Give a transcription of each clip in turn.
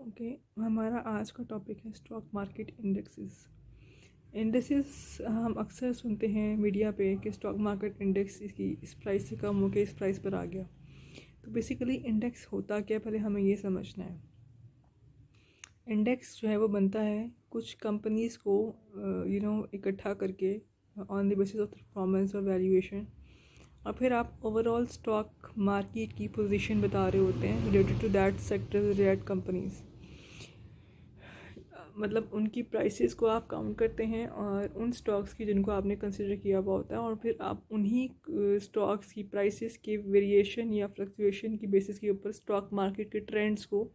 Okay. हमारा आज का टॉपिक है स्टॉक मार्केट इंडेक्सेस। इंडेक्सेस हम अक्सर सुनते हैं मीडिया पे कि स्टॉक मार्केट इंडेक्स इसकी इस प्राइस से कम होकर इस प्राइस पर आ गया। तो बेसिकली इंडेक्स होता क्या है, पहले हमें ये समझना है। इंडेक्स जो है वो बनता है कुछ कंपनीज़ को इकट्ठा करके on the basis of performance और वैल्यूएशन, और फिर आप ओवरऑल स्टॉक मार्केट की पोजीशन बता रहे होते हैं related to that sector related companies. मतलब उनकी प्राइसेस को आप काउंट करते हैं और उन स्टॉक्स की जिनको आपने कंसिडर किया हुआ होता है, और फिर आप उन्हीं स्टॉक्स की प्राइसेस के वेरिएशन या फ्लक्चुएशन की बेसिस के ऊपर स्टॉक मार्केट के ट्रेंड्स को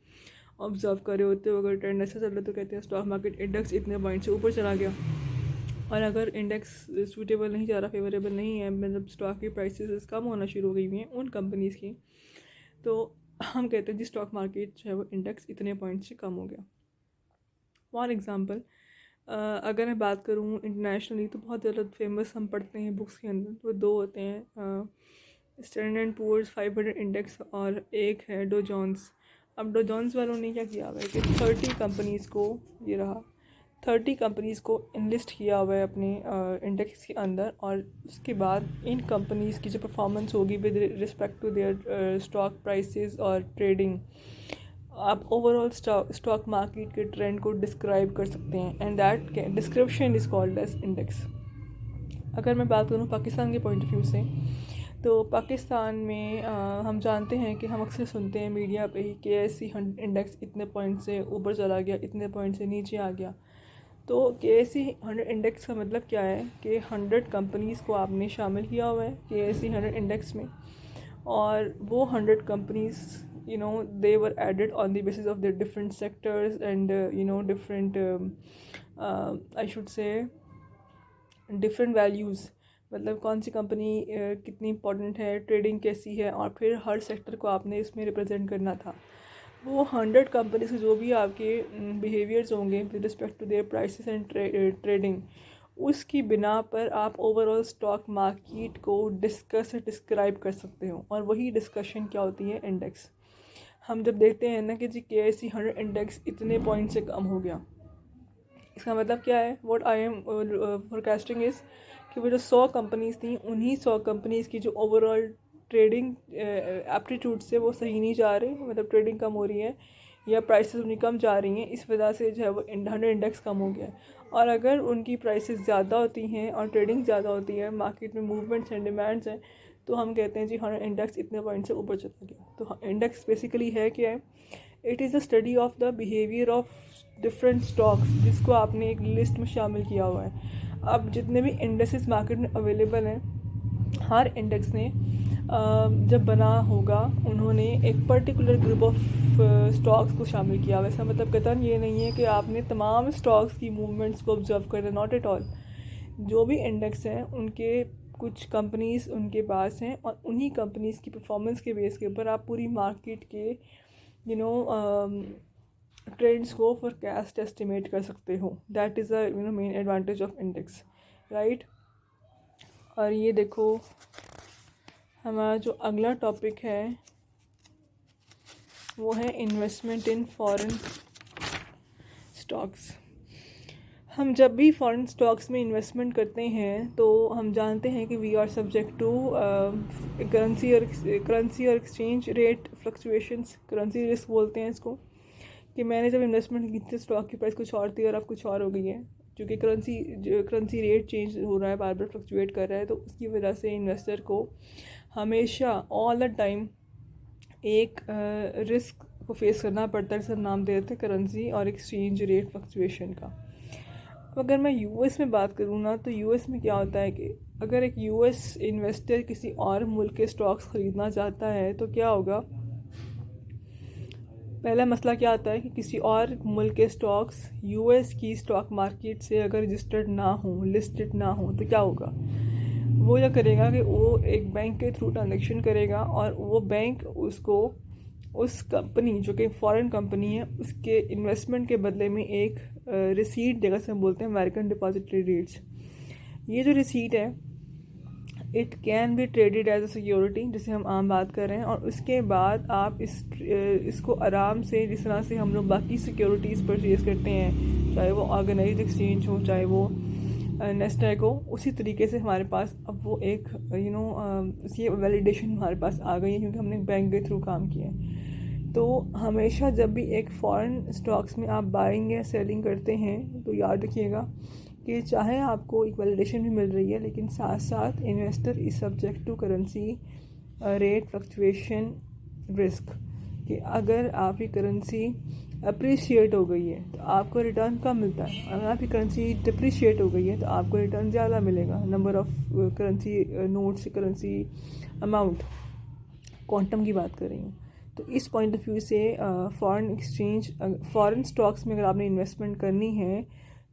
ऑब्जर्व कर रहे होते हो। अगर ट्रेंड ऐसा चल रहा है तो कहते हैं स्टॉक मार्केट इंडेक्स इतने पॉइंट से ऊपर चला गया, और अगर इंडेक्स सूटेबल नहीं जा रहा, फेवरेबल नहीं है, मतलब स्टॉक की प्राइसेस कम होना शुरू हो गई हुई हैं उन कंपनीज़ की, तो हम कहते हैं जी स्टॉक मार्केट जो है वो इंडेक्स इतने पॉइंट से कम हो गया। फॉर एग्ज़ाम्पल अगर मैं बात करूँ इंटरनेशनली, तो बहुत ज़्यादा फेमस हम पढ़ते हैं बुक्स के अंदर, तो दो होते हैं, स्टैंडर्ड एंड पुअर्स 500 इंडेक्स और एक है डो जोन्स। अब डो जोन्स वालों ने क्या किया हुआ है कि 30 कंपनीज़ को, ये रहा 30 कंपनीज़ को इनलिस्ट किया हुआ है अपने इंडेक्स के अंदर, और उसके बाद इन कंपनीज़ की जो परफॉर्मेंस होगी with respect to their stock prices और ट्रेडिंग, आप ओवरऑल स्टॉक मार्केट के ट्रेंड को डिस्क्राइब कर सकते हैं, and that description is called as index. अगर मैं बात करूँ पाकिस्तान के पॉइंट ऑफ व्यू से, तो पाकिस्तान में हम जानते हैं कि हम अक्सर सुनते हैं मीडिया पे ही कि KSE 100 इंडेक्स इतने पॉइंट से ऊपर चला गया, इतने पॉइंट से नीचे आ गया। तो KSE 100 इंडेक्स का मतलब क्या है कि 100 कंपनीज़ को आपने शामिल किया हुआ है KSE 100 इंडेक्स में, और वो 100 companies they were added on the basis of their different sectors and different I should say different values। मतलब कौन सी कंपनी कितनी इंपॉर्टेंट है, ट्रेडिंग कैसी है, और फिर हर सेक्टर को आपने इसमें रिप्रेजेंट करना था। वो 100 कंपनीज के जो भी आपके बिहेवियर्स होंगे with respect to their prices and trading, उसकी बिना पर आप ओवरऑल स्टॉक मार्केट को डिस्क्राइब कर सकते हो, और वही डिस्कशन क्या होती है इंडेक्स। हम जब देखते हैं ना कि जी KSE 100 इंडेक्स इतने पॉइंट से कम हो गया, इसका मतलब क्या है, what I am forecasting is कि वो जो 100 कंपनीज़ थी, उन्हीं 100 कंपनीज़ की जो ओवरऑल ट्रेडिंग एप्टीट्यूड से वो सही नहीं जा रही, मतलब ट्रेडिंग कम हो रही है या प्राइसेस उनकी कम जा रही हैं, इस वजह से जो है वो 100 इंडेक्स कम हो गया है। और अगर उनकी प्राइसेस ज़्यादा होती हैं और ट्रेडिंग ज़्यादा होती है, मार्केट में मूवमेंट्स एंड डिमांड्स हैं, तो हम कहते हैं जी 100 इंडेक्स इतने पॉइंट से ऊपर चला गया। तो इंडेक्स बेसिकली है क्या है, it is the study of the behaviour of different stocks, जिसको आपने एक लिस्ट में शामिल किया हुआ है। अब जितने भी इंडेक्सेस मार्केट में अवेलेबल हैं, हर इंडेक्स ने जब बना होगा उन्होंने एक पर्टिकुलर ग्रुप ऑफ स्टॉक्स को शामिल किया। वैसा मतलब कतन ये नहीं है कि आपने तमाम स्टॉक्स की मूवमेंट्स को ऑब्जर्व करना, नॉट एट ऑल। जो भी इंडेक्स हैं उनके कुछ कंपनीज़ उनके पास हैं, और उन्हीं कंपनीज़ की परफॉर्मेंस के बेस के ऊपर आप पूरी मार्केट के ट्रेंड्स को फोरकास्ट एस्टिमेट कर सकते हो। That is the main advantage of index, right. और ये देखो हमारा जो अगला टॉपिक है वो है इन्वेस्टमेंट इन फॉरेन स्टॉक्स। हम जब भी फॉरेन स्टॉक्स में इन्वेस्टमेंट करते हैं तो हम जानते हैं कि we are subject to currency और exchange rate fluctuations, currency risk बोलते हैं इसको। कि मैंने जब इन्वेस्टमेंट की थी स्टॉक की प्राइस कुछ और थी और अब कुछ और हो गई है, क्योंकि करेंसी रेट चेंज हो रहा है, बार बार फ्लक्चुएट कर रहा है, तो उसकी वजह से इन्वेस्टर को हमेशा ऑल द टाइम एक रिस्क को फेस करना पड़ता है। सब नाम दे देते हैं करेंसी और एक्सचेंज रेट फ्लक्चुएशन का। अगर मैं यूएस में बात करूँ ना, तो यूएस में क्या होता है कि अगर एक यूएस इन्वेस्टर किसी और मुल्क के स्टॉक्स ख़रीदना चाहता है तो क्या होगा, पहला मसला क्या आता है कि किसी और मुल्क के स्टॉक्स यूएस की स्टॉक मार्केट से अगर रजिस्टर्ड ना हो, लिस्टेड ना हो, तो क्या होगा। वो क्या करेगा कि वो एक बैंक के थ्रू ट्रांजेक्शन करेगा, और वो बैंक उसको उस कंपनी जो कि फॉरेन कंपनी है उसके इन्वेस्टमेंट के बदले में एक रिसीट देगा, से हम बोलते हैं अमेरिकन डिपॉजिटरी रेट्स। ये जो रिसीट है it can be traded as a security, जिसे हम आम बात कर रहे हैं, और उसके बाद आप इसको आराम से, जिस तरह से हम लोग बाकी सिक्योरिटीज़ परचेज़ करते हैं, चाहे वो ऑर्गेनाइज्ड एक्सचेंज हो, चाहे वो नेस्डैक हो, उसी तरीके से हमारे पास अब वो एक ये वैलिडेशन हमारे पास आ गई है, क्योंकि हमने बैंक के थ्रू काम किया है। तो हमेशा जब भी एक फॉरेन स्टॉक्स में आप बाइंग या सेलिंग करते हैं, तो याद रखिएगा कि चाहे आपको एक वैलिडेशन भी मिल रही है, लेकिन साथ साथ investor is subject to currency rate fluctuation risk, कि अगर आपकी करेंसी अप्रिशिएट हो गई है तो आपको रिटर्न कम मिलता है, अगर आपकी करेंसी डिप्रिशिएट हो गई है तो आपको रिटर्न ज़्यादा मिलेगा। Number of currency notes, currency amount, quantum की बात कर रही हूँ। तो इस पॉइंट ऑफ व्यू से फॉरेन स्टॉक्स में अगर आपने इन्वेस्टमेंट करनी है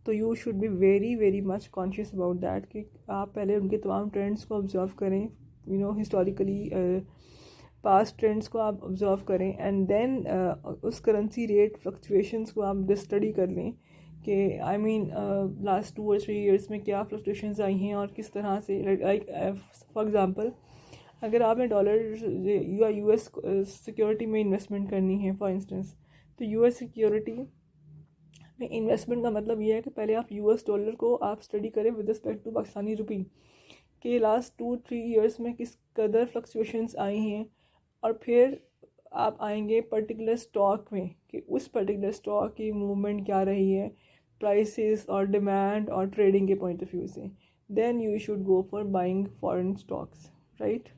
तो you should be very very much conscious about that, कि आप पहले उनके तमाम ट्रेंड्स को ऑब्जर्व करें, हिस्टोरिकली पास्ट ट्रेंड्स को आप ऑब्जर्व करें, एंड देन उस करेंसी रेट फ्लक्चुएशंस को आप स्टडी कर लें कि लास्ट 2 और 3 ईयर्स में क्या फ्लक्चुएशंस आई हैं और किस तरह से, लाइक फॉर एग्जांपल अगर आपने डॉलर या यूएस सिक्योरिटी में इन्वेस्टमेंट करनी है फॉर इंस्टेंस, तो यूएस सिक्योरिटी में इन्वेस्टमेंट का मतलब ये है कि पहले आप यूएस डॉलर को आप स्टडी करें विद रिस्पेक्ट टू पाकिस्तानी रुपी, कि लास्ट 2-3 ईयर्स में किस कदर फ्लक्चुएशंस आई हैं, और फिर आप आएंगे पर्टिकुलर स्टॉक में कि उस पर्टिकुलर स्टॉक की मूवमेंट क्या रही है, प्राइसेस और डिमांड और ट्रेडिंग के पॉइंट ऑफ व्यू से, then you should go for buying foreign stocks, right.